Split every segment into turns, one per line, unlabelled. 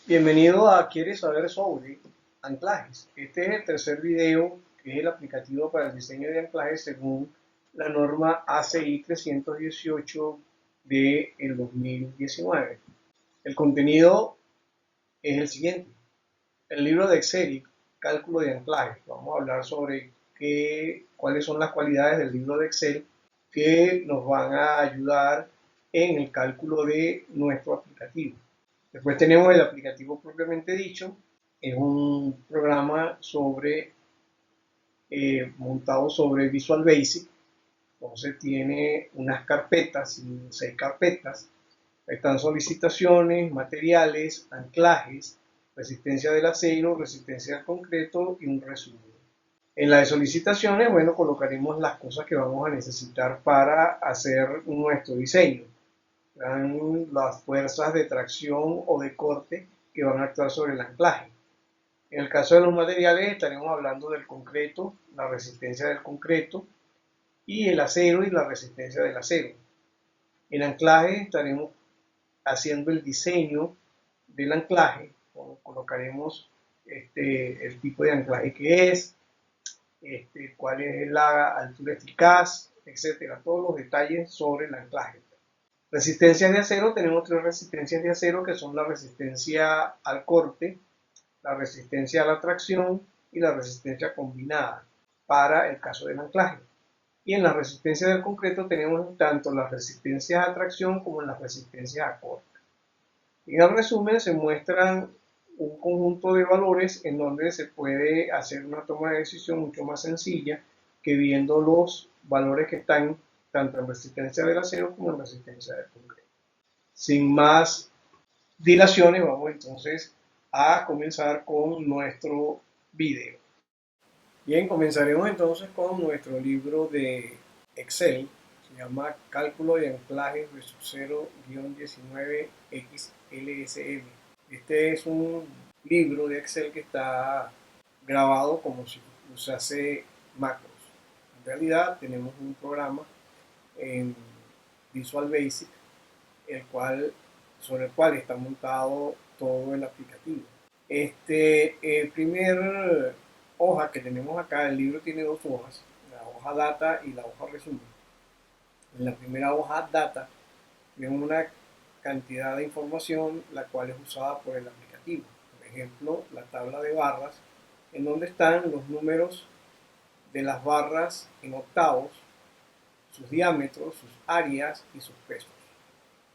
Bienvenido a ¿Quieres saber sobre anclajes? Este es el tercer video que es el aplicativo para el diseño de anclajes según la norma ACI 318 del 2019. El contenido es el siguiente. El libro de Excel, cálculo de anclajes. Vamos a hablar sobre cuáles son las cualidades del libro de Excel que nos van a ayudar en el cálculo de nuestro aplicativo. Después tenemos el aplicativo propiamente dicho, es un programa montado sobre Visual Basic, entonces tiene unas carpetas, 6 carpetas, están solicitaciones, materiales, anclajes, resistencia del acero, resistencia al concreto y un resumen. En la de solicitaciones, bueno, colocaremos las cosas que vamos a necesitar para hacer nuestro diseño. Las fuerzas de tracción o de corte que van a actuar sobre el anclaje. En el caso de los materiales estaremos hablando del concreto, la resistencia del concreto y el acero y la resistencia del acero. En anclaje estaremos haciendo el diseño del anclaje, colocaremos el tipo de anclaje que es, cuál es la altura eficaz, etcétera, todos los detalles sobre el anclaje. Resistencias de acero, tenemos 3 resistencias de acero que son la resistencia al corte, la resistencia a la tracción y la resistencia combinada para el caso del anclaje. Y en la resistencia del concreto tenemos tanto las resistencias a tracción como las resistencias a corte. En el resumen se muestran un conjunto de valores en donde se puede hacer una toma de decisión mucho más sencilla que viendo los valores que están tanto en resistencia del acero como en resistencia del concreto. Sin más dilaciones, vamos entonces a comenzar con nuestro video. Bien, comenzaremos entonces con nuestro libro de Excel. Se llama Cálculo de Anclajes versus 0-19XLSM. Este es un libro de Excel que está grabado como si se hace macros. En realidad tenemos un programa en Visual Basic sobre el cual está montado todo el aplicativo. El primer hoja que tenemos acá, el libro tiene 2 hojas, la hoja data y la hoja resumen. En la primera hoja data tenemos una cantidad de información la cual es usada por el aplicativo. Por ejemplo, la tabla de barras, en donde están los números de las barras en octavos, sus diámetros, sus áreas y sus pesos.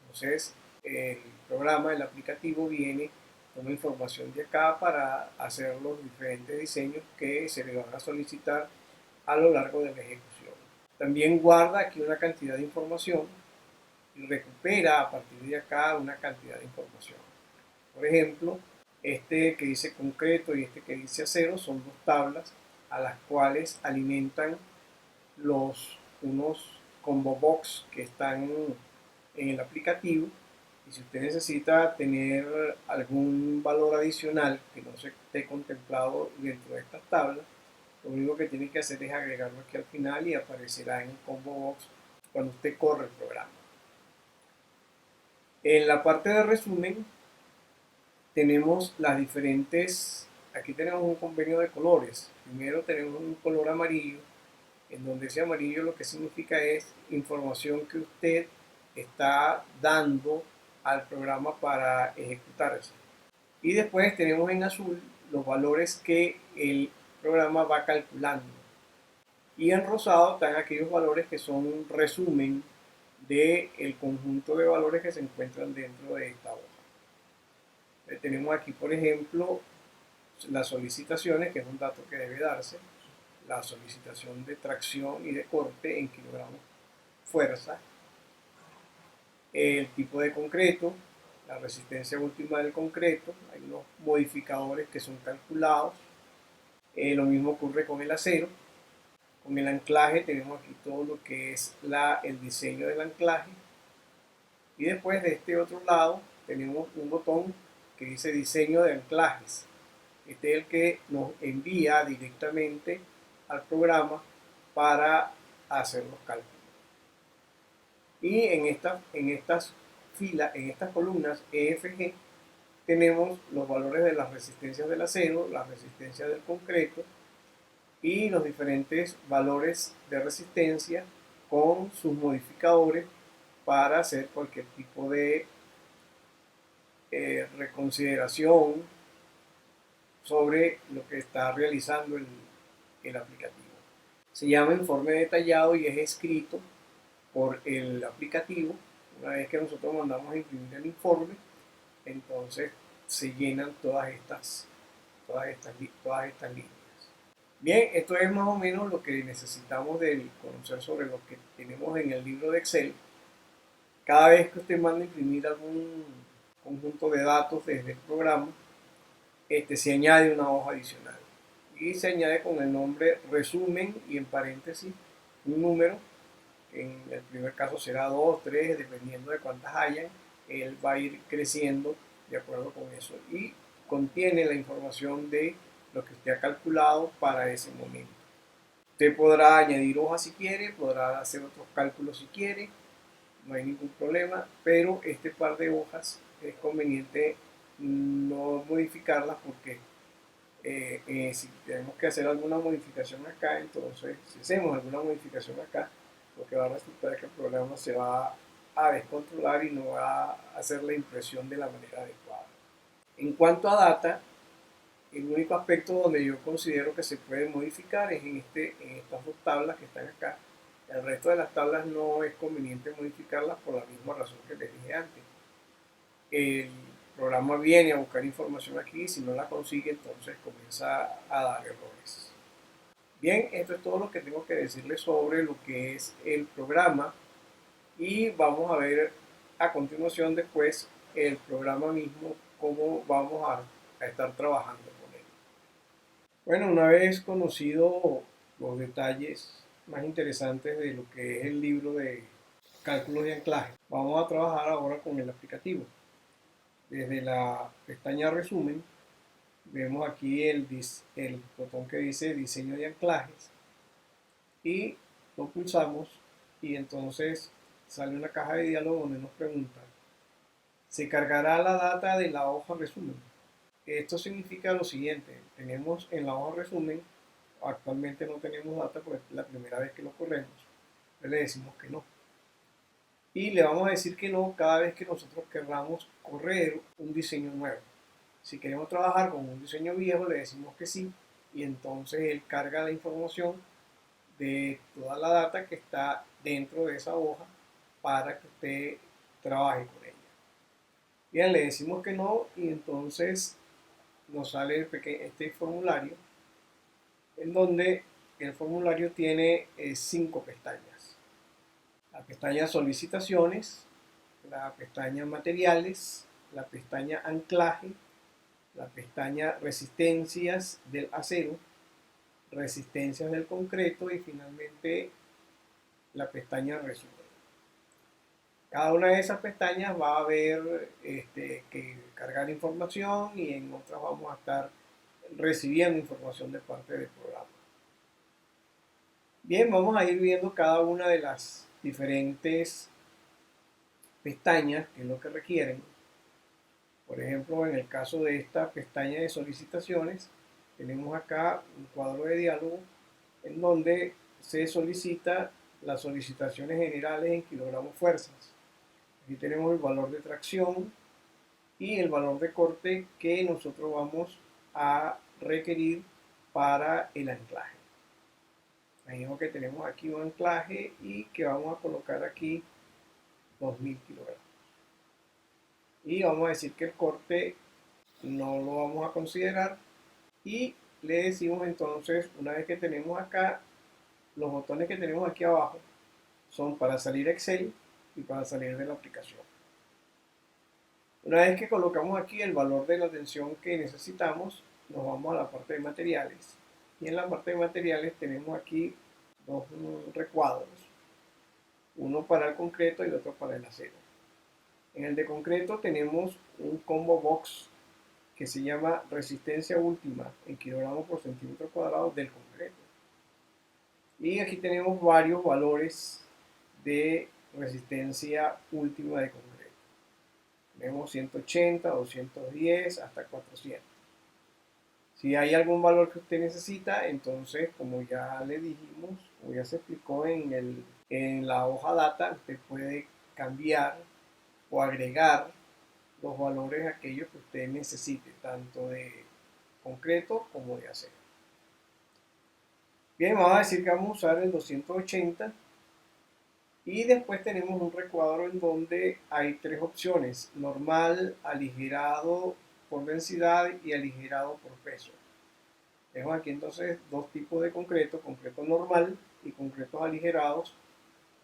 Entonces, el programa, el aplicativo viene con información de acá para hacer los diferentes diseños que se le van a solicitar a lo largo de la ejecución. También guarda aquí una cantidad de información y recupera a partir de acá una cantidad de información. Por ejemplo, este que dice concreto y este que dice acero son 2 tablas a las cuales alimentan unos combo box que están en el aplicativo. Y si usted necesita tener algún valor adicional que no se esté contemplado dentro de estas tablas, lo único que tiene que hacer es agregarlo aquí al final y aparecerá en el combo box cuando usted corre el programa. En la parte de resumen tenemos las diferentes, aquí tenemos un convenio de colores. Primero tenemos un color amarillo, en donde ese amarillo lo que significa es información que usted está dando al programa para ejecutarse. Y después tenemos en azul los valores que el programa va calculando. Y en rosado están aquellos valores que son un resumen del conjunto de valores que se encuentran dentro de esta hoja. Tenemos aquí, por ejemplo, las solicitaciones, que es un dato que debe darse, la solicitación de tracción y de corte en kilogramos fuerza, el tipo de concreto, la resistencia última del concreto, hay unos modificadores que son calculados, lo mismo ocurre con el acero. Con el anclaje tenemos aquí todo lo que es el diseño del anclaje, y después de este otro lado tenemos un botón que dice diseño de anclajes. Este es el que nos envía directamente al programa para hacer los cálculos. Y en estas filas, en estas columnas EFG, tenemos los valores de las resistencias del acero, la resistencia del concreto y los diferentes valores de resistencia con sus modificadores para hacer cualquier tipo de reconsideración sobre lo que está realizando el aplicativo. Se llama informe detallado y es escrito por el aplicativo. Una vez que nosotros mandamos a imprimir el informe, entonces se llenan todas estas líneas. Bien, esto es más o menos lo que necesitamos de conocer sobre lo que tenemos en el libro de Excel. Cada vez que usted manda a imprimir algún conjunto de datos desde el programa, se añade una hoja adicional y se añade con el nombre resumen y en paréntesis un número. En el primer caso será 2, 3, dependiendo de cuántas hayan. Él va a ir creciendo de acuerdo con eso y contiene la información de lo que usted ha calculado para ese momento. Usted podrá añadir hojas si quiere, podrá hacer otros cálculos si quiere, no hay ningún problema, pero este par de hojas es conveniente no modificarlas porque si tenemos que hacer alguna modificación acá, entonces si hacemos alguna modificación acá, lo que va a resultar es que el programa se va a descontrolar y no va a hacer la impresión de la manera adecuada. En cuanto a data, el único aspecto donde yo considero que se puede modificar es en estas dos tablas que están acá. El resto de las tablas no es conveniente modificarlas por la misma razón que les dije antes. El programa viene a buscar información aquí y si no la consigue, entonces comienza a dar errores. Bien, esto es todo lo que tengo que decirles sobre lo que es el programa y vamos a ver a continuación después el programa mismo, cómo vamos a estar trabajando con él. Bueno, una vez conocido los detalles más interesantes de lo que es el libro de cálculos de anclaje, vamos a trabajar ahora con el aplicativo. Desde la pestaña resumen, vemos aquí el botón que dice diseño de anclajes y lo pulsamos y entonces sale una caja de diálogo donde nos pregunta, ¿se cargará la data de la hoja resumen? Esto significa lo siguiente, tenemos en la hoja resumen, actualmente no tenemos data porque es la primera vez que lo corremos, le decimos que no. Y le vamos a decir que no cada vez que nosotros queramos correr un diseño nuevo. Si queremos trabajar con un diseño viejo, le decimos que sí, y entonces él carga la información de toda la data que está dentro de esa hoja para que usted trabaje con ella. Bien, le decimos que no, y entonces nos sale este formulario, en donde el formulario tiene 5 pestañas. La pestaña solicitaciones, la pestaña materiales, la pestaña anclaje, la pestaña resistencias del acero, resistencias del concreto y finalmente la pestaña resumen. Cada una de esas pestañas va a haber que cargar información y en otras vamos a estar recibiendo información de parte del programa. Bien, vamos a ir viendo cada una de las diferentes pestañas, que es lo que requieren. Por ejemplo, en el caso de esta pestaña de solicitaciones, tenemos acá un cuadro de diálogo en donde se solicita las solicitaciones generales en kilogramos fuerzas. Aquí tenemos el valor de tracción y el valor de corte que nosotros vamos a requerir para el anclaje. Imagino que tenemos aquí un anclaje y que vamos a colocar aquí 2000 kilogramos. Y vamos a decir que el corte no lo vamos a considerar y le decimos entonces, una vez que tenemos acá, los botones que tenemos aquí abajo son para salir Excel y para salir de la aplicación. Una vez que colocamos aquí el valor de la tensión que necesitamos, nos vamos a la parte de materiales. Y en la parte de materiales tenemos aquí dos recuadros, uno para el concreto y otro para el acero. En el de concreto tenemos un combo box que se llama resistencia última en kilogramos por centímetro cuadrado del concreto. Y aquí tenemos varios valores de resistencia última de concreto. Tenemos 180, 210, hasta 400. Si hay algún valor que usted necesita, entonces, como ya le dijimos, como ya se explicó en la hoja data, usted puede cambiar o agregar los valores aquellos que usted necesite, tanto de concreto como de acero. Bien, vamos a decir que vamos a usar el 280 y después tenemos un recuadro en donde hay tres opciones: normal, aligerado por densidad y aligerado por peso. Tenemos aquí entonces dos tipos de concreto: concreto normal y concretos aligerados.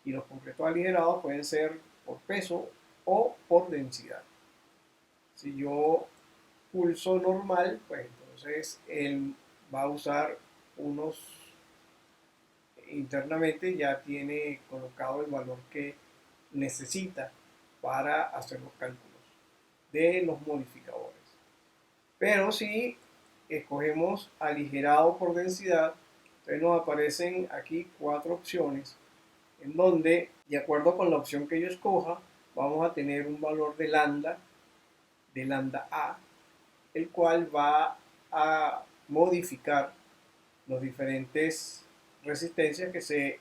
Y los concretos aligerados pueden ser por peso o por densidad. Si yo pulso normal, pues entonces él va a usar unos, internamente ya tiene colocado el valor que necesita para hacer los cálculos de los modificadores. Pero si escogemos aligerado por densidad, entonces nos aparecen aquí cuatro opciones en donde, de acuerdo con la opción que yo escoja, vamos a tener un valor de lambda A, el cual va a modificar las diferentes resistencias que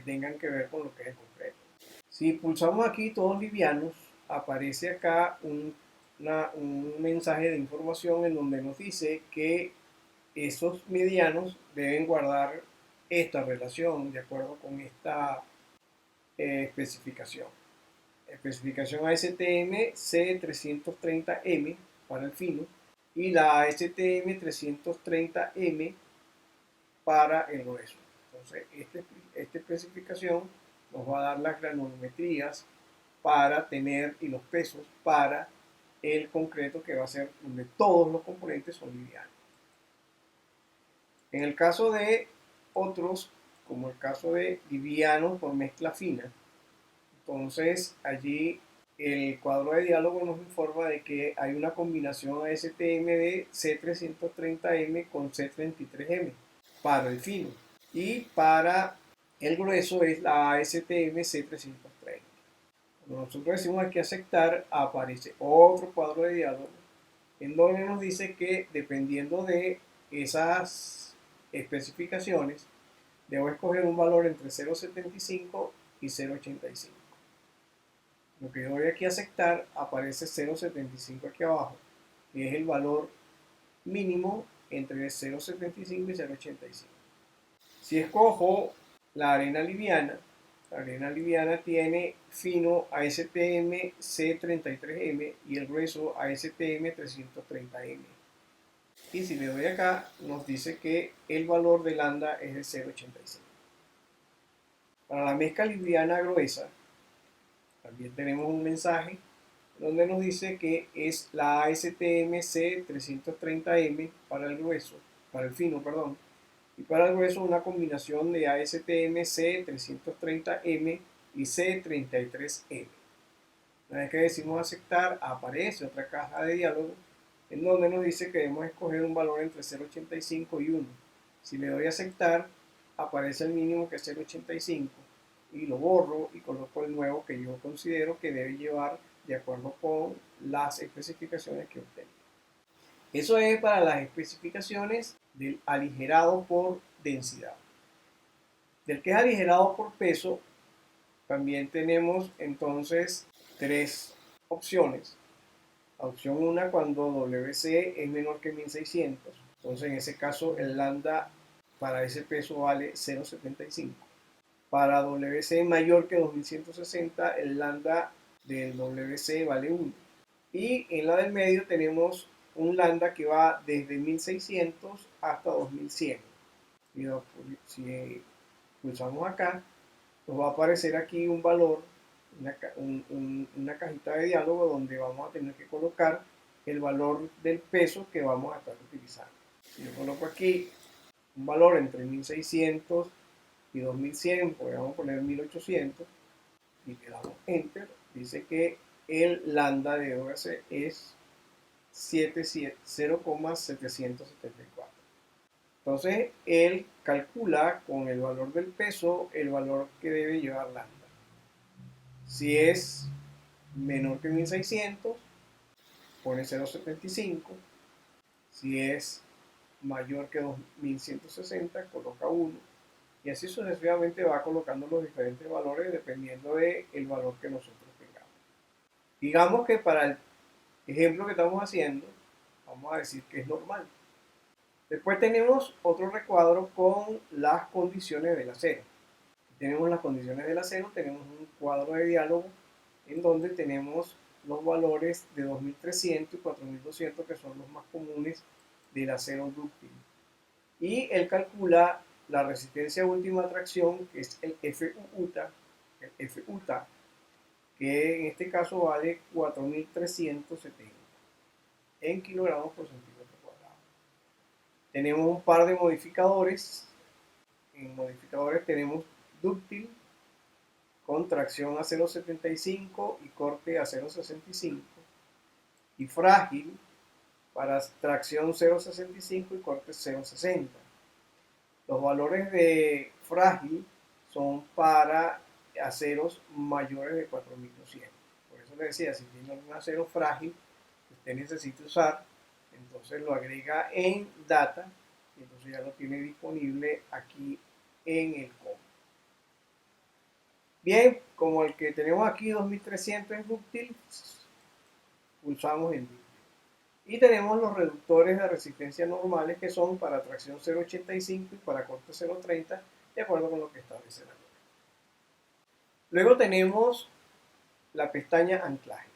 tengan que ver con lo que es el concreto. Si pulsamos aquí todos livianos, aparece acá un mensaje de información en donde nos dice que esos medianos deben guardar esta relación de acuerdo con esta especificación. Especificación ASTM C330M para el fino y la ASTM 330M para el grueso. Entonces, esta especificación nos va a dar las granulometrías para tener y los pesos para el concreto, que va a ser donde todos los componentes son livianos. En el caso de otros, como el caso de livianos por mezcla fina, entonces allí el cuadro de diálogo nos informa de que hay una combinación ASTM de C330M con C33M para el fino, y para el grueso es la ASTM C330. Cuando nosotros decimos aquí aceptar, aparece otro cuadro de diálogo en donde nos dice que dependiendo de esas especificaciones debo escoger un valor entre 0,75 y 0,85. Lo que yo doy aquí a aceptar, aparece 0,75 aquí abajo, que es el valor mínimo entre 0,75 y 0,85. Si escojo la arena liviana, la arena liviana tiene fino ASTM C33M y el grueso ASTM 330M. Y si le doy acá, nos dice que el valor de lambda es de 0,85. Para la mezcla liviana gruesa, también tenemos un mensaje donde nos dice que es la ASTM C330M para el grueso, para el fino, perdón, y para el grueso una combinación de ASTM C330M y C33M. Una vez que decimos aceptar, aparece otra caja de diálogo en donde nos dice que debemos escoger un valor entre 0,85 y 1. Si le doy a aceptar, aparece el mínimo, que es 0,85, y lo borro y coloco el nuevo que yo considero que debe llevar de acuerdo con las especificaciones que obtengo. Eso es para las especificaciones del aligerado por densidad. Del que es aligerado por peso, también tenemos entonces tres opciones. La opción 1, cuando WC es menor que 1600. Entonces, en ese caso, el lambda para ese peso vale 0,75. Para WC mayor que 2160, el lambda del WC vale 1. Y en la del medio tenemos un lambda que va desde 1600 hasta 2100. Si pulsamos acá, nos va a aparecer aquí un valor, una cajita de diálogo donde vamos a tener que colocar el valor del peso que vamos a estar utilizando. Si yo coloco aquí un valor entre 1600 y 2100, podemos poner 1800 y le damos enter, dice que el lambda de OAC es 0,774. Entonces él calcula con el valor del peso el valor que debe llevar lambda. Si es menor que 1600, pone 0,75. Si es mayor que 2160, coloca 1. Y así sucesivamente va colocando los diferentes valores dependiendo del valor que nosotros tengamos. Digamos que para el ejemplo que estamos haciendo, vamos a decir que es normal. Después tenemos otro recuadro con las condiciones del acero. Tenemos las condiciones del acero, tenemos un cuadro de diálogo en donde tenemos los valores de 2300 y 4200, que son los más comunes del acero dúctil. Y él calcula la resistencia última a tracción, que es el FUTA, que en este caso vale 4370 en kilogramos por centímetro cuadrado. Tenemos un par de modificadores. En modificadores tenemos dúctil con tracción a 0,75 y corte a 0,65, y frágil para tracción 0,65 y corte 0,60. Los valores de frágil son para aceros mayores de 4200. Por eso le decía, si tiene algún acero frágil que usted necesite usar, entonces lo agrega en data y entonces ya lo tiene disponible aquí en el COM. Bien, como el que tenemos aquí 2300 es dúctil, pulsamos en dúctil. Y tenemos los reductores de resistencia normales, que son para tracción 0,85 y para corte 0,30, de acuerdo con lo que establece la norma. Luego tenemos la pestaña anclaje.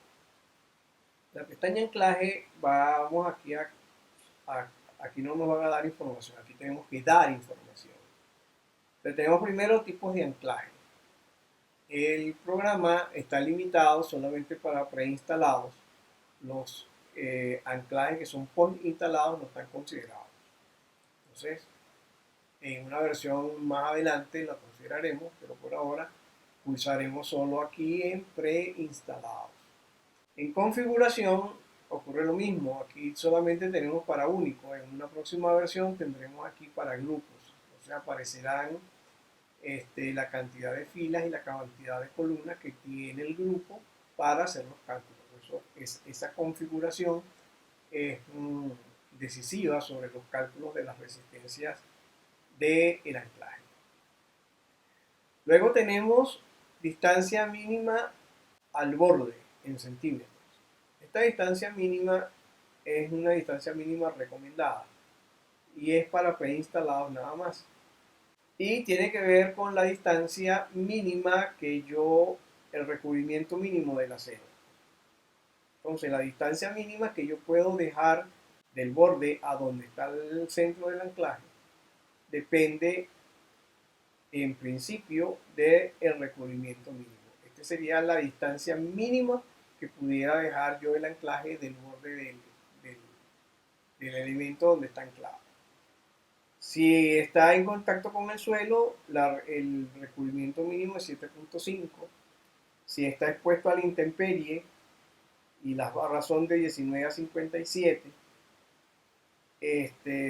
La pestaña anclaje, vamos aquí aquí no nos van a dar información, aquí tenemos que dar información. Entonces tenemos primero tipos de anclaje. El programa está limitado solamente para preinstalados. Los anclajes que son post-instalados no están considerados. Entonces, en una versión más adelante la consideraremos, pero por ahora pulsaremos solo aquí en preinstalados. En configuración ocurre lo mismo, aquí solamente tenemos para único. En una próxima versión tendremos aquí para grupos, o sea, aparecerán la cantidad de filas y la cantidad de columnas que tiene el grupo para hacer los cálculos. Esa configuración es decisiva sobre los cálculos de las resistencias del anclaje. Luego tenemos distancia mínima al borde en centímetros. Esta distancia mínima es una distancia mínima recomendada y es para preinstalados nada más. Y tiene que ver con la distancia mínima el recubrimiento mínimo del acero. Entonces, la distancia mínima que yo puedo dejar del borde a donde está el centro del anclaje depende, en principio, del recubrimiento mínimo. Esta sería la distancia mínima que pudiera dejar yo el anclaje del borde del elemento donde está anclado. Si está en contacto con el suelo, el recubrimiento mínimo es 7.5. Si está expuesto a la intemperie y las barras son de 19 a 57,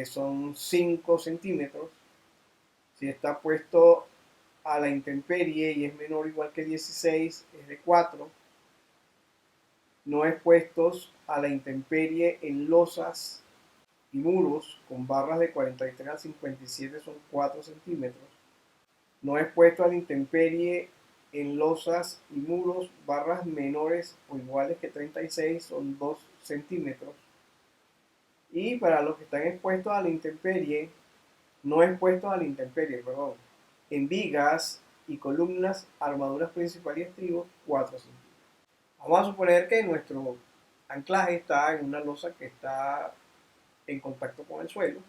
son 5 centímetros. Si está puesto a la intemperie y es menor o igual que 16, es de 4. No expuestos a la intemperie en losas y muros con barras de 43 a 57 son 4 centímetros. No expuesto a la intemperie en losas y muros, barras menores o iguales que 36 son 2 centímetros. Y para los que están expuestos a la intemperie, no expuestos a la intemperie, perdón, en vigas y columnas, armaduras principales y estribos, 4 centímetros. Vamos a suponer que nuestro anclaje está en una losa que está en contacto con el suelo.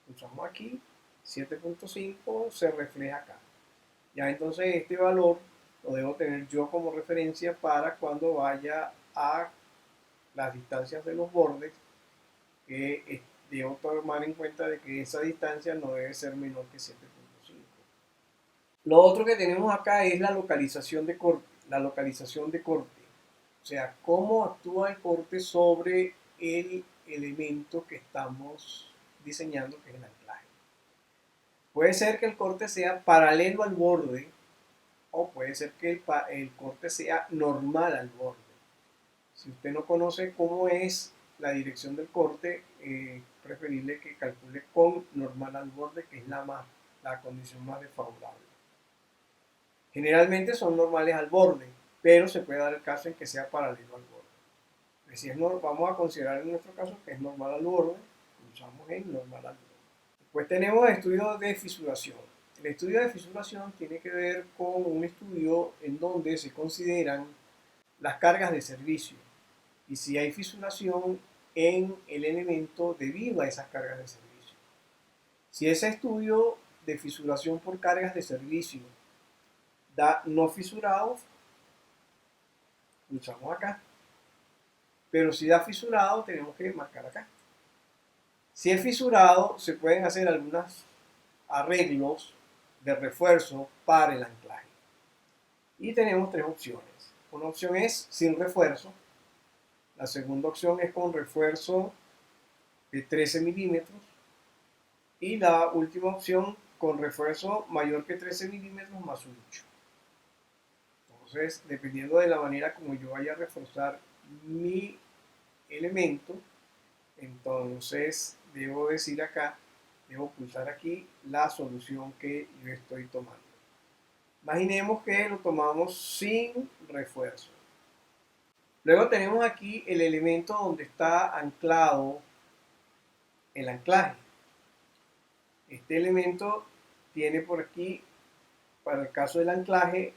Pulsamos aquí, 7.5 se refleja acá. Ya entonces este valor lo debo tener yo como referencia para cuando vaya a las distancias de los bordes, que debo tomar en cuenta de que esa distancia no debe ser menor que 7.5. Lo otro que tenemos acá es la localización de corte. O sea, cómo actúa el corte sobre el elemento que estamos diseñando, que es el anclaje. Puede ser que el corte sea paralelo al borde o puede ser que el corte sea normal al borde. Si usted no conoce cómo es la dirección del corte, es preferible que calcule con normal al borde, que es la condición más desfavorable. Generalmente son normales al borde, pero se puede dar el caso en que sea paralelo al borde. Si es vamos a considerar en nuestro caso que es normal al borde, usamos en normal al borde. Pues tenemos estudios de fisuración. El estudio de fisuración tiene que ver con un estudio en donde se consideran las cargas de servicio y si hay fisuración en el elemento debido a esas cargas de servicio. Si ese estudio de fisuración por cargas de servicio da no fisurado, pulsamos acá. Pero si da fisurado, tenemos que marcar acá. Si es fisurado, se pueden hacer algunos arreglos de refuerzo para el anclaje. Y tenemos tres opciones. Una opción es sin refuerzo. La segunda opción es con refuerzo de 13 milímetros. Y la última opción con refuerzo mayor que 13 milímetros más un 8. Entonces, dependiendo de la manera como yo vaya a reforzar mi elemento, entonces debo decir acá, debo pulsar aquí la solución que yo estoy tomando. Imaginemos que lo tomamos sin refuerzo. Luego tenemos aquí el elemento donde está anclado el anclaje. Este elemento tiene por aquí, para el caso del anclaje,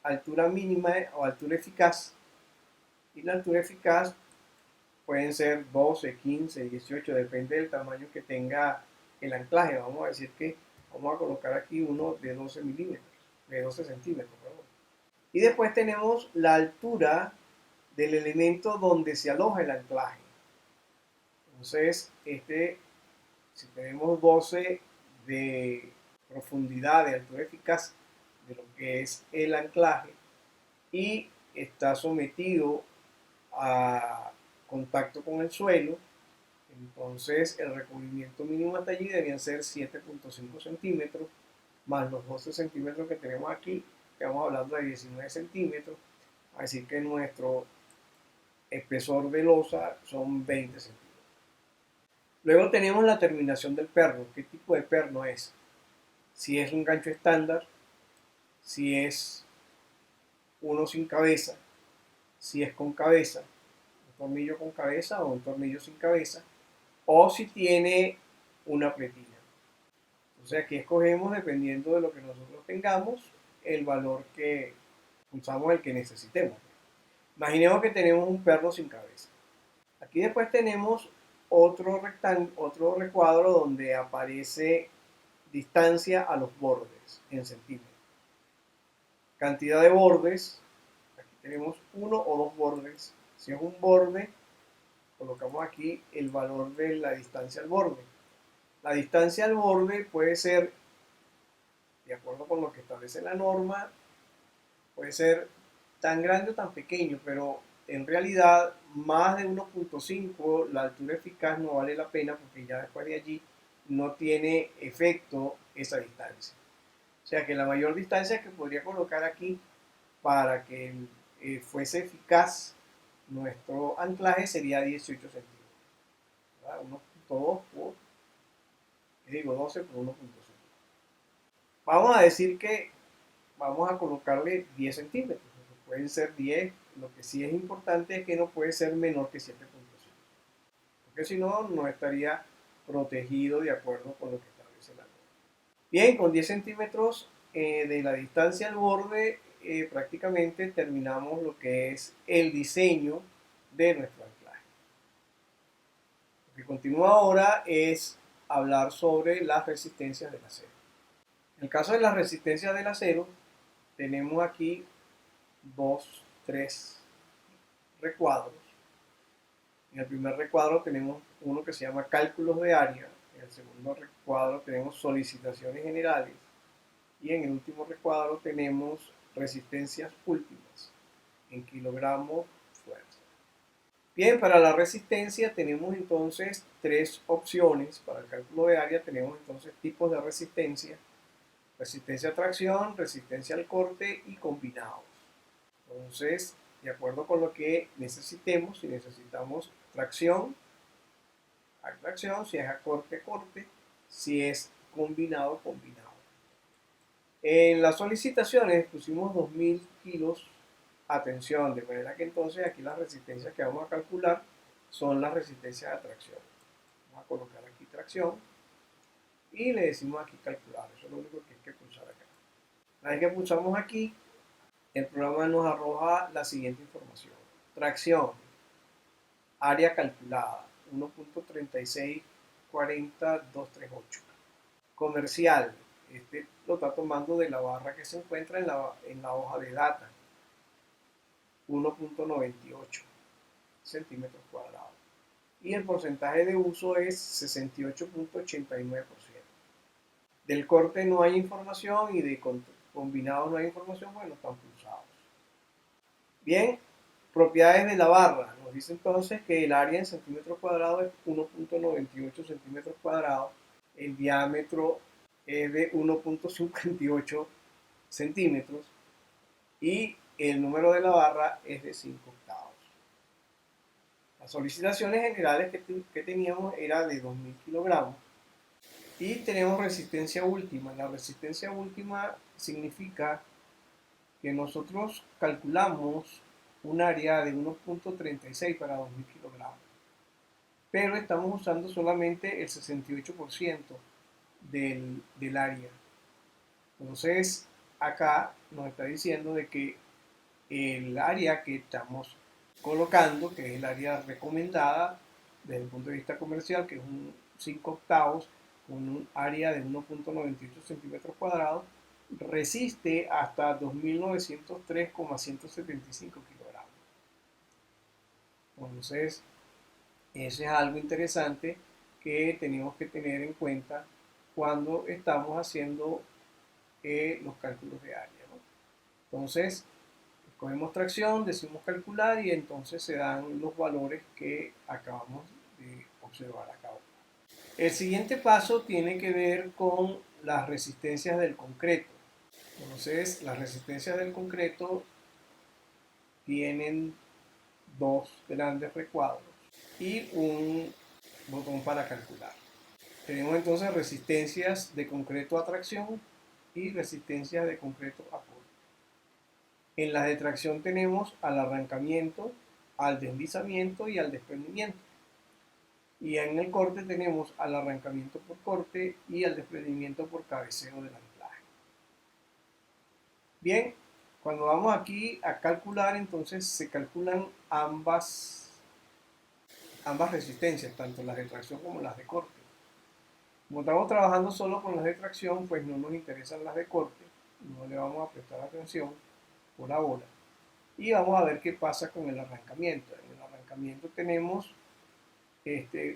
altura mínima o altura eficaz. Y la altura eficaz pueden ser 12, 15, 18, depende del tamaño que tenga el anclaje. Vamos a decir que vamos a colocar aquí uno de 12 milímetros, de 12 centímetros, perdón. Y después tenemos la altura del elemento donde se aloja el anclaje. Entonces, si tenemos 12 de profundidad, de altura eficaz de lo que es el anclaje y está sometido a contacto con el suelo, entonces el recubrimiento mínimo hasta allí deberían ser 7.5 centímetros más los 12 centímetros que tenemos aquí, que vamos hablando de 19 centímetros, a decir que nuestro espesor de losa son 20 centímetros. Luego tenemos la terminación del perno. ¿Qué tipo de perno es? Si es un gancho estándar, si es uno sin cabeza, si es con cabeza, un tornillo con cabeza o un tornillo sin cabeza, o si tiene una pretina. O sea, aquí escogemos, dependiendo de lo que nosotros tengamos, el valor que usamos, el que necesitemos. Imaginemos que tenemos un perno sin cabeza. Aquí después tenemos otro recuadro donde aparece distancia a los bordes en centímetros. Cantidad de bordes, aquí tenemos uno o dos bordes. Si es un borde, colocamos aquí el valor de la distancia al borde. La distancia al borde puede ser, de acuerdo con lo que establece la norma, puede ser tan grande o tan pequeño, pero en realidad más de 1.5 la altura eficaz no vale la pena porque ya después de allí no tiene efecto esa distancia. O sea que la mayor distancia que podría colocar aquí para que fuese eficaz nuestro anclaje sería 18 centímetros. 1.2 por, digo 12 por 1.5. Vamos a decir que vamos a colocarle 10 centímetros. Pueden ser 10, lo que sí es importante es que no puede ser menor que 7.5. Porque si no, no estaría protegido de acuerdo con lo que establece la norma. Bien, con 10 centímetros de la distancia al borde, prácticamente terminamos lo que es el diseño de nuestro anclaje. Lo que continúa ahora es hablar sobre las resistencias del acero. En el caso de las resistencias del acero, tenemos aquí tres recuadros. En el primer recuadro tenemos uno que se llama cálculos de área, en el segundo recuadro tenemos solicitaciones generales y en el último recuadro tenemos resistencias últimas en kilogramos fuerza. Bien, para la resistencia tenemos entonces tres opciones. Para el cálculo de área tenemos entonces tipos de resistencia. Resistencia a tracción, resistencia al corte y combinados. Entonces, de acuerdo con lo que necesitemos, si necesitamos tracción, a tracción, si es a corte, corte, si es combinado, combinado. En las solicitaciones pusimos 2000 kilos, atención, de manera que entonces aquí las resistencias que vamos a calcular son las resistencias de tracción. Vamos a colocar aquí tracción y le decimos aquí calcular. Eso es lo único que hay que pulsar acá. Una vez que pulsamos aquí, el programa nos arroja la siguiente información. Tracción, área calculada, 1.3640238. Comercial, este lo está tomando de la barra que se encuentra en la hoja de data, 1.98 centímetros cuadrados. Y el porcentaje de uso es 68.89%. Del corte no hay información y de combinado no hay información, bueno, están pulsados. Bien, propiedades de la barra. Nos dice entonces que el área en centímetros cuadrados es 1.98 centímetros cuadrados. El diámetro es de 1.58 centímetros y el número de la barra es de 5 octavos. Las solicitaciones generales que teníamos era de 2000 kilogramos y tenemos resistencia última. La resistencia última significa que nosotros calculamos un área de 1.36 para 2000 kilogramos, pero estamos usando solamente el 68% del área. Entonces, acá nos está diciendo de que el área que estamos colocando, que es el área recomendada desde el punto de vista comercial, que es un 5 octavos con un área de 1.98 centímetros cuadrados, resiste hasta 2.903,175 kilogramos. Entonces, eso es algo interesante que tenemos que tener en cuenta cuando estamos haciendo los cálculos de área, ¿no? Entonces, escogemos tracción, decimos calcular y entonces se dan los valores que acabamos de observar acá. El siguiente paso tiene que ver con las resistencias del concreto. Entonces, las resistencias del concreto tienen dos grandes recuadros y un botón para calcular. Tenemos entonces resistencias de concreto a tracción y resistencias de concreto a corte. En las de tracción tenemos al arrancamiento, al deslizamiento y al desprendimiento. Y en el corte tenemos al arrancamiento por corte y al desprendimiento por cabeceo del anclaje. Bien, cuando vamos aquí a calcular, entonces se calculan ambas resistencias, tanto las de tracción como las de corte. Como estamos trabajando solo con las de tracción, pues no nos interesan las de corte, no le vamos a prestar atención por ahora. Y vamos a ver qué pasa con el arrancamiento. En el arrancamiento tenemos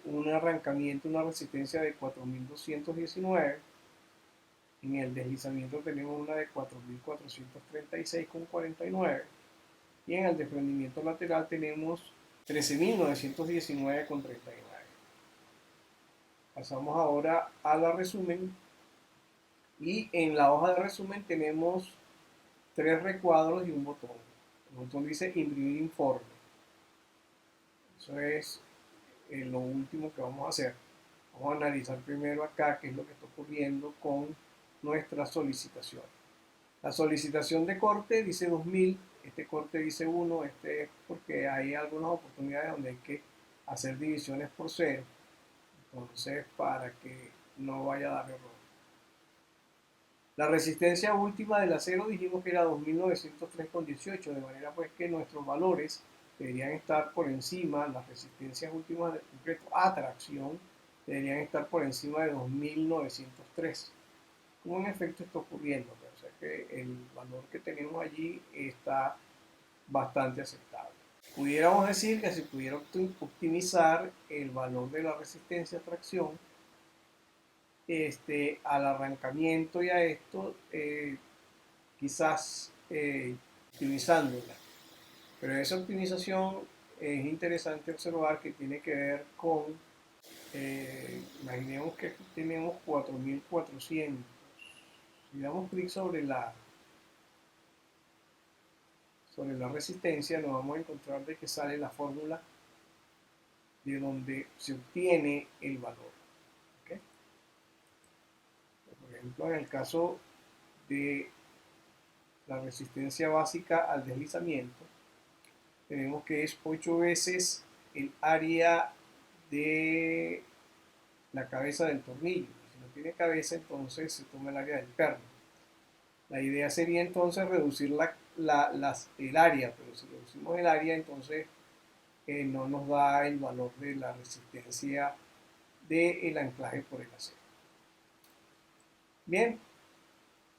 un arrancamiento, una resistencia de 4219. En el deslizamiento tenemos una de 4436,49. Y en el desprendimiento lateral tenemos 13.919,39. Pasamos ahora a la resumen. Y en la hoja de resumen tenemos 3 recuadros y un botón. El botón dice imprimir informe. Eso es lo último que vamos a hacer. Vamos a analizar primero acá qué es lo que está ocurriendo con nuestra solicitación. La solicitación de corte dice 2000, este corte dice 1, este es porque hay algunas oportunidades donde hay que hacer divisiones por cero, entonces para que no vaya a dar error. La resistencia última del acero dijimos que era 2903,18, de manera pues que nuestros valores deberían estar por encima, las resistencias últimas del concreto a tracción deberían estar por encima de 2903. Como en efecto está ocurriendo, o sea que el valor que tenemos allí está bastante aceptable. Pudiéramos decir que si pudiera optimizar el valor de la resistencia a tracción, al arrancamiento y a esto, quizás optimizándola. Pero esa optimización es interesante observar que tiene que ver con, imaginemos que aquí tenemos 4400, Si damos clic sobre la resistencia, nos vamos a encontrar de que sale la fórmula de donde se obtiene el valor. ¿Okay? Por ejemplo, en el caso de la resistencia básica al deslizamiento, tenemos que es 8 veces el área de la cabeza del tornillo. Si no tiene cabeza, entonces se toma el área del perno. La idea sería entonces reducir el área, pero si reducimos el área, entonces no nos da el valor de la resistencia del anclaje por el acero. Bien,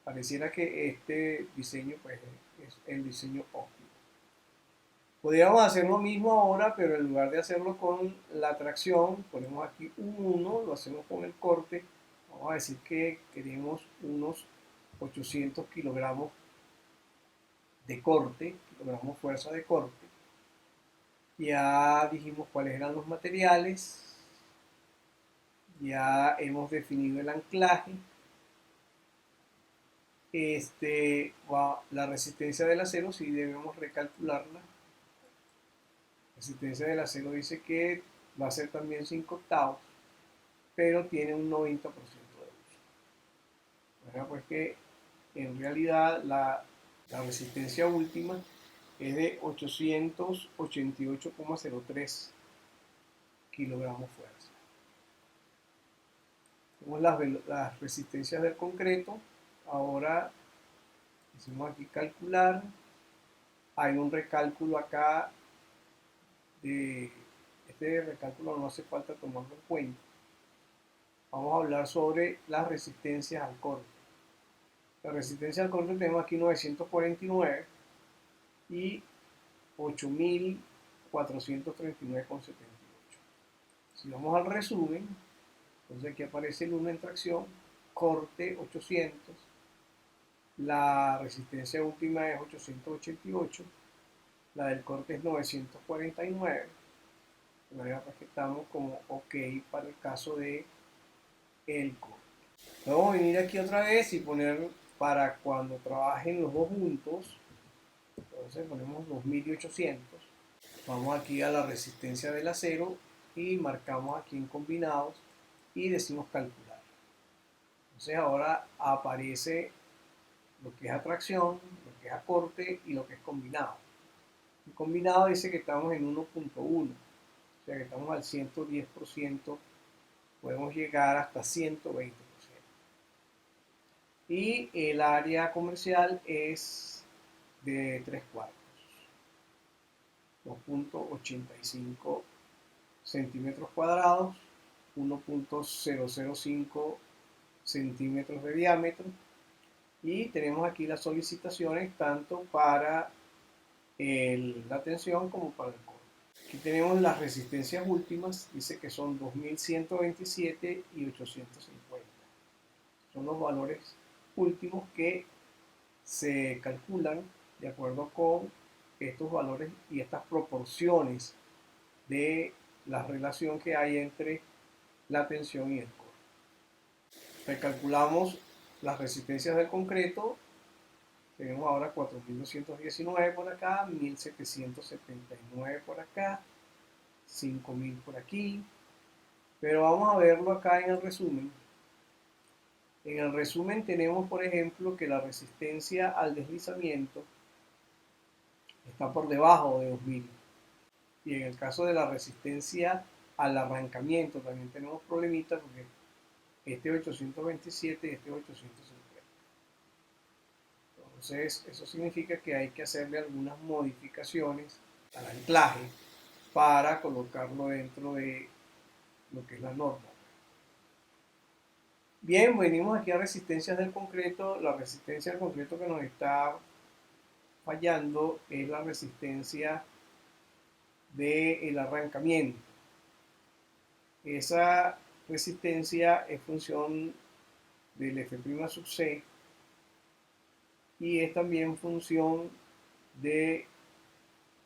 pareciera que este diseño pues, es el diseño óptimo. Podríamos hacer lo mismo ahora, pero en lugar de hacerlo con la tracción, ponemos aquí un 1, lo hacemos con el corte. Vamos a decir que queremos unos 800 kilogramos de corte, kilogramos fuerza de corte. Ya dijimos cuáles eran los materiales, ya hemos definido el anclaje. La resistencia del acero sí debemos recalcularla. La resistencia del acero dice que va a ser también 5 octavos, pero tiene un 90% de uso. Pues que en realidad la resistencia última es de 888,03 kilogramos fuerza. Tenemos las resistencias del concreto. Ahora hicimos aquí calcular. Hay un recálculo acá. Este recálculo no hace falta tomarlo en cuenta. Vamos a hablar sobre las resistencias al corte. La resistencia al corte tenemos aquí 949 y 8.439,78. Si vamos al resumen, entonces aquí aparece el 1 en tracción, corte 800, la resistencia última es 888, la del corte es 949, de manera que estamos como ok para el caso de el corte. Vamos a venir aquí otra vez y poner para cuando trabajen los dos juntos, entonces ponemos 2800, vamos aquí a la resistencia del acero y marcamos aquí en combinados y decimos calcular. Entonces ahora aparece lo que es atracción, lo que es acorte y lo que es combinado. El combinado dice que estamos en 1.1, o sea que estamos al 110%, podemos llegar hasta 120%. Y el área comercial es de 3/4, 2.85 centímetros cuadrados, 1.005 centímetros de diámetro. Y tenemos aquí las solicitaciones tanto para la tensión como para el corte. Aquí tenemos las resistencias últimas, dice que son 2127 y 850. Son los valores últimos que se calculan de acuerdo con estos valores y estas proporciones de la relación que hay entre la tensión y el corte. Recalculamos las resistencias del concreto. Tenemos ahora 4.219 por acá, 1.779 por acá, 5.000 por aquí. Pero vamos a verlo acá en el resumen. En el resumen tenemos, por ejemplo, que la resistencia al deslizamiento está por debajo de 2.000. Y en el caso de la resistencia al arrancamiento también tenemos problemitas porque este 827 y este 850. Entonces, eso significa que hay que hacerle algunas modificaciones al anclaje para colocarlo dentro de lo que es la norma. Bien, venimos aquí a resistencias del concreto. La resistencia del concreto que nos está fallando es la resistencia del arrancamiento. Esa resistencia es función del F' sub C y es también función de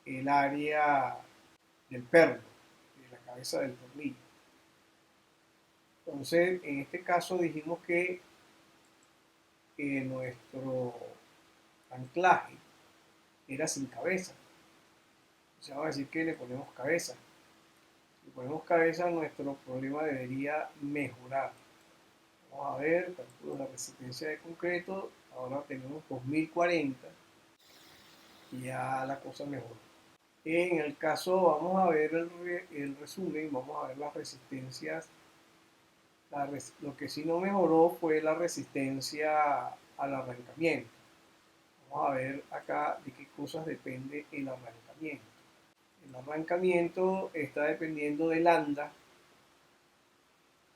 el área del perno, de la cabeza del tornillo. Entonces, en este caso dijimos que nuestro anclaje era sin cabeza. O sea, vamos a decir que le ponemos cabeza. Si ponemos cabeza, nuestro problema debería mejorar. Vamos a ver, calculo la resistencia de concreto. Ahora tenemos 2040 y ya la cosa mejoró. En el caso, vamos a ver el resumen, vamos a ver las resistencias. Lo que sí no mejoró fue la resistencia al arrancamiento. Vamos a ver acá de qué cosas depende el arrancamiento. El arrancamiento está dependiendo de lambda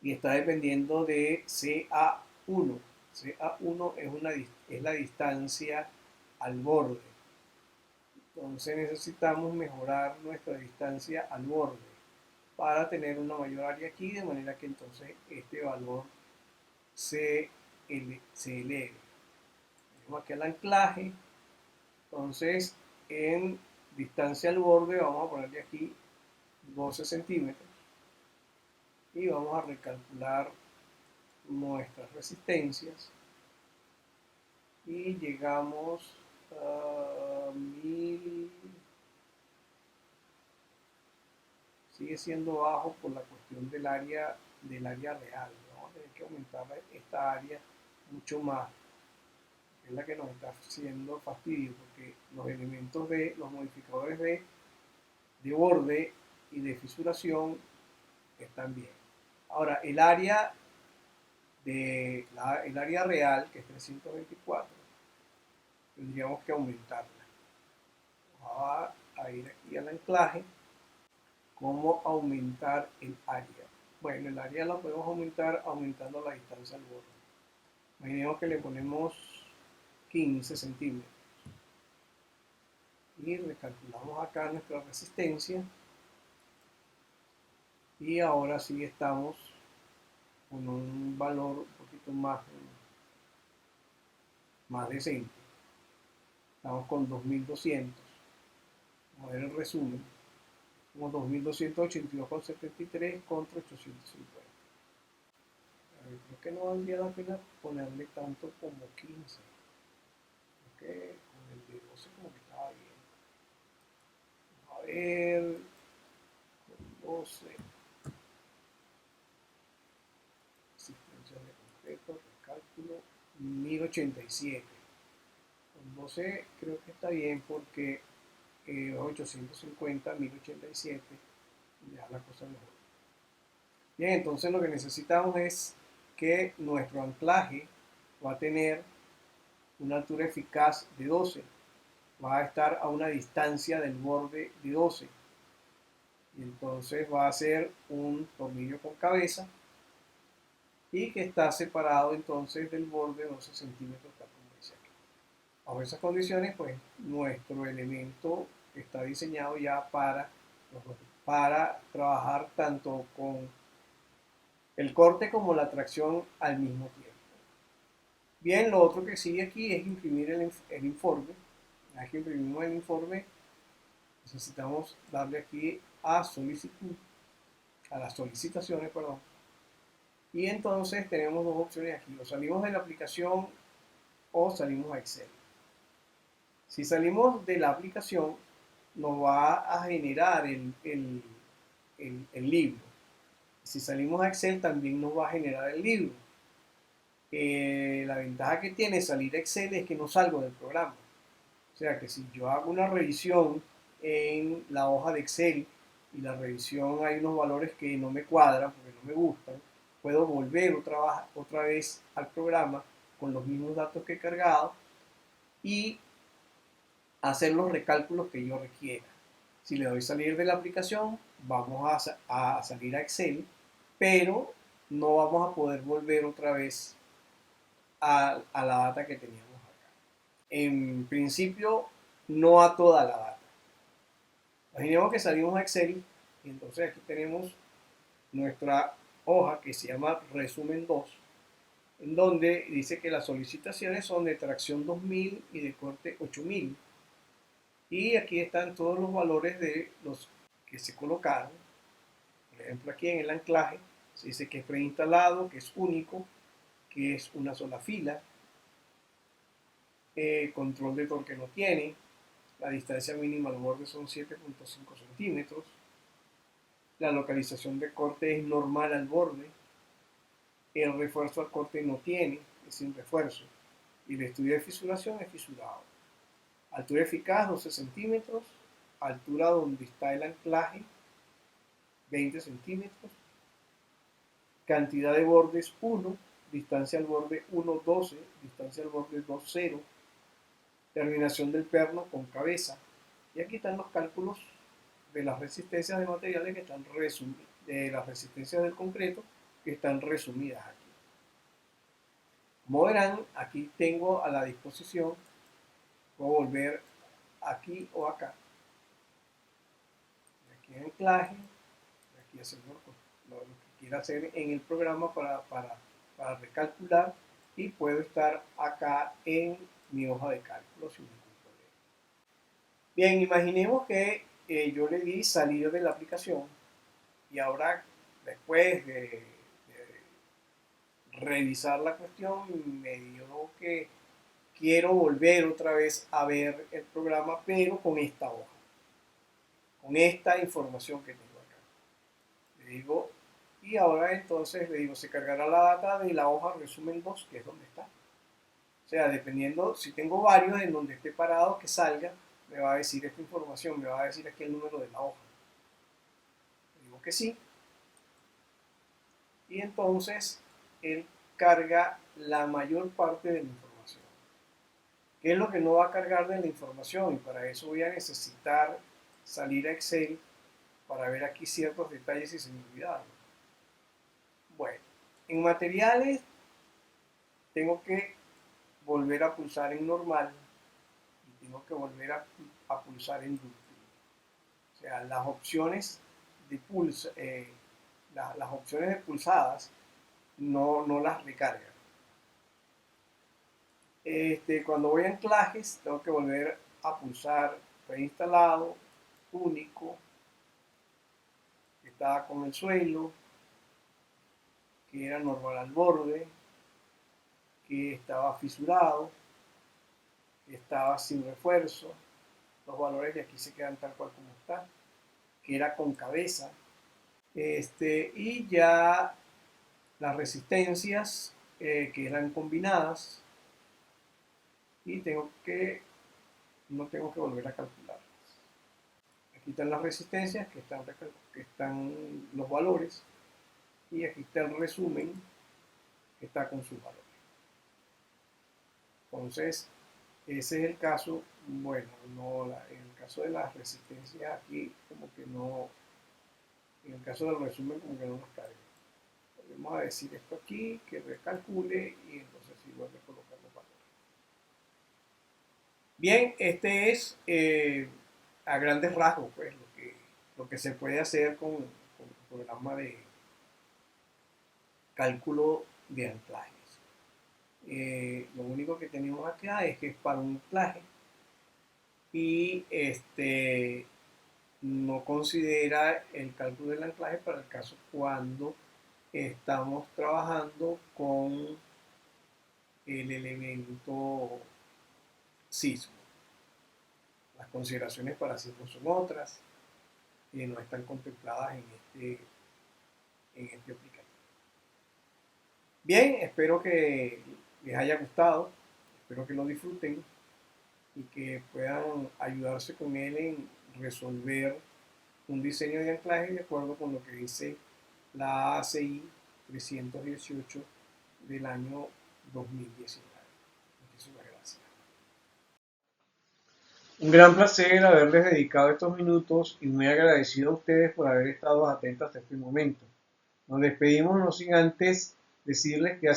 y está dependiendo de CA1. CA1 es la distancia al borde. Entonces necesitamos mejorar nuestra distancia al borde para tener una mayor área aquí, de manera que entonces este valor se eleve. Tenemos aquí el anclaje, entonces en distancia al borde vamos a ponerle aquí 12 centímetros y vamos a recalcular nuestras resistencias y llegamos a 1000. Sigue siendo bajo por la cuestión del área real. Vamos a tener que aumentar esta área mucho más, que es la que nos está haciendo fastidio, porque los elementos de los modificadores de borde y de fisuración están bien. Ahora, el área real, que es 324, tendríamos que aumentarla. Vamos a ir aquí al anclaje. ¿Cómo aumentar el área? Bueno, el área la podemos aumentar aumentando la distancia al borde. Imaginemos que le ponemos 15 centímetros. Y recalculamos acá nuestra resistencia. Y ahora sí estamos con un valor un poquito más decente. Estamos con 2200. Vamos a ver el resumen. Como 2282,73 contra 850. Creo que no valdría la pena ponerle tanto como 15. Creo que con el de 12 como que estaba bien. Vamos a ver. Con 12. Asistencia de concreto, recálculo. 1087. Con 12 creo que está bien porque 850, 1087. Ya la cosa mejor. Bien, entonces lo que necesitamos es que nuestro anclaje va a tener una altura eficaz de 12. Va a estar a una distancia del borde de 12. Y entonces va a ser un tornillo con cabeza y que está separado entonces del borde 12 centímetros, tal como dice aquí. Bajo esas condiciones, pues nuestro elemento está diseñado ya para trabajar tanto con el corte como la tracción al mismo tiempo. Bien, lo otro que sigue aquí es imprimir el informe. Una vez que imprimimos el informe, necesitamos darle aquí a solicitud, a las solicitaciones, perdón. Y entonces tenemos dos opciones aquí: o salimos de la aplicación o salimos a Excel. Si salimos de la aplicación, nos va a generar el libro. Si salimos a Excel, también nos va a generar el libro. La ventaja que tiene salir a Excel es que no salgo del programa. O sea que si yo hago una revisión en la hoja de Excel y la revisión hay unos valores que no me cuadran porque no me gustan, puedo volver otra vez al programa con los mismos datos que he cargado y hacer los recálculos que yo requiera. Si le doy salir de la aplicación, vamos a salir a Excel, pero no vamos a poder volver otra vez a la data que teníamos acá. En principio, no a toda la data. Imaginemos que salimos a Excel y entonces aquí tenemos nuestra hoja que se llama resumen 2, en donde dice que las solicitaciones son de tracción 2000 y de corte 8000. Y aquí están todos los valores de los que se colocaron. Por ejemplo, aquí en el anclaje se dice que es preinstalado, que es único, que es una sola fila, control de torque no tiene, la distancia mínima al borde son 7.5 centímetros, la localización de corte es normal al borde, el refuerzo al corte no tiene, es sin refuerzo, y el estudio de fisuración es fisurado. Altura eficaz 12 centímetros, altura donde está el anclaje 20 centímetros, cantidad de bordes 1, distancia al borde 1, 12, distancia al borde 2, 0, terminación del perno con cabeza. Y aquí están los cálculos de las resistencias de materiales que están resumidas, de las resistencias del concreto que están resumidas aquí. Como verán, aquí tengo a la disposición, puedo volver aquí o acá. Aquí en anclaje, aquí hacer lo que quiera hacer en el programa para recalcular, y puedo estar acá en mi hoja de cálculo sin ningún problema. Bien, imaginemos que yo le di salir de la aplicación y ahora, después de revisar la cuestión, me dio que quiero volver otra vez a ver el programa, pero con esta hoja, con esta información que tengo acá. Le digo, y ahora entonces le digo, se cargará la data de la hoja resumen 2, que es donde está. O sea, dependiendo, si tengo varios en donde esté parado, que salga, me va a decir esta información, me va a decir aquí el número de la hoja. Le digo que sí. Y entonces él carga la mayor parte de la información. ¿Qué es lo que no va a cargar de la información? Y para eso voy a necesitar salir a Excel para ver aquí ciertos detalles y se me olvidaron. Bueno, en materiales tengo que volver a pulsar en normal y tengo que volver a pulsar en dúctil. O sea, las opciones de las opciones de pulsadas no las recargan. Cuando voy a anclajes, tengo que volver a pulsar reinstalado, único, que estaba con el suelo, que era normal al borde, que estaba fisurado, que estaba sin refuerzo, los valores de aquí se quedan tal cual como está, que era con cabeza, y ya las resistencias que eran combinadas, y no tengo que volver a calcularlas. Aquí están las resistencias que están los valores, y aquí está el resumen que está con sus valores. Entonces, ese es el caso. Bueno, en el caso de las resistencias aquí como que no, en el caso del resumen como que no nos carga. Vamos a decir esto aquí, que recalcule, y entonces sí vuelve a colocar los valores. Bien, este es a grandes rasgos pues lo que se puede hacer con el programa de cálculo de anclajes. Lo único que tenemos acá es que es para un anclaje y no considera el cálculo del anclaje para el caso cuando estamos trabajando con el elemento sismo. Las consideraciones para sismo son otras, que no están contempladas en este aplicativo. Bien, espero que les haya gustado, espero que lo disfruten y que puedan ayudarse con él en resolver un diseño de anclaje de acuerdo con lo que dice la ACI 318 del año 2019. Muchísimas gracias. Un gran placer haberles dedicado estos minutos y muy agradecido a ustedes por haber estado atentos hasta este momento. Nos despedimos no sin antes decirles que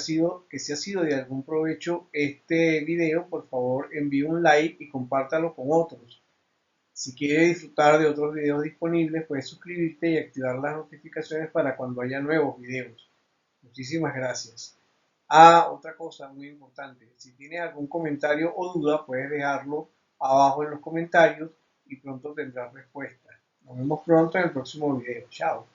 si ha sido de algún provecho este video, por favor envíe un like y compártalo con otros. Si quiere disfrutar de otros videos disponibles, puedes suscribirte y activar las notificaciones para cuando haya nuevos videos. Muchísimas gracias. Otra cosa muy importante, si tienes algún comentario o duda, puedes dejarlo abajo en los comentarios y pronto tendrás respuesta. Nos vemos pronto en el próximo video. Chao.